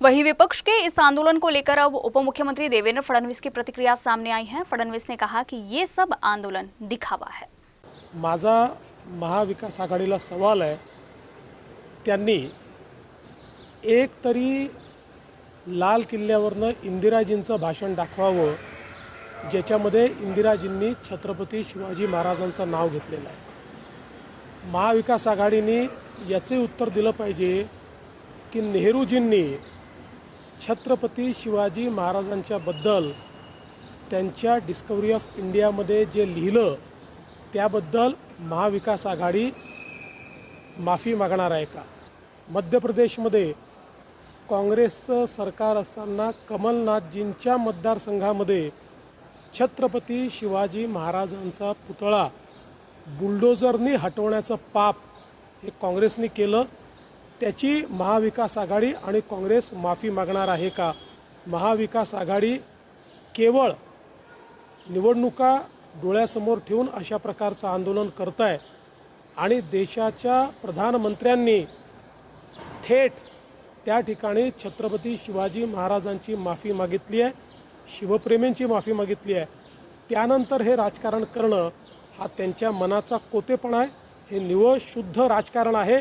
वहीं विपक्ष के इस आंदोलन को लेकर अब उप मुख्यमंत्री देवेंद्र फडणवीस की प्रतिक्रिया सामने आई है। फडणवीस ने कहा कि ये सब आंदोलन दिखावा है। माझा महाविकास आघाडीला सवाल आहे, त्यांनी एक तरी लाल किल्ल्यावरनं इंदिराजींचं भाषण दाखवावं, ज्याच्यामध्ये इंदिराजींनी छत्रपती शिवाजी महाराजांचं नाव घेतलेलं आहे। महाविकास आघाडीने याचे उत्तर दिलं पाहिजे की नेहरूजींनी छत्रपती शिवाजी महाराजांच्या बद्दल त्यांच्या डिस्कवरी ऑफ इंडियामध्ये जे लिहिलं त्याबद्दल महाविकास आघाडी माफी मागणार आहे का? मध्य प्रदेशमध्ये काँग्रेसचं सरकार असताना कमलनाथजींच्या मतदारसंघामध्ये छत्रपती शिवाजी महाराजांचा पुतळा बुलडोझरनी हटवण्याचं पाप हे काँग्रेसने केलं। त्याची महाविकास आघाडी आणि काँग्रेस माफी मागणार आहे का? महाविकास आघाडी केवळ निवडणुका डोळ्यासमोर ठेवून अशा प्रकारचं आंदोलन करत आहे आणि देशाच्या प्रधानमंत्र्यांनी थेट त्या ठिकाणी छत्रपती शिवाजी महाराजांची माफी मागितली आहे, शिवप्रेमींची माफी मागितली आहे। त्यानंतर हे राजकारण करणं हा त्यांच्या मनाचा कोतेपणा आहे, हे निव्वळ शुद्ध राजकारण आहे।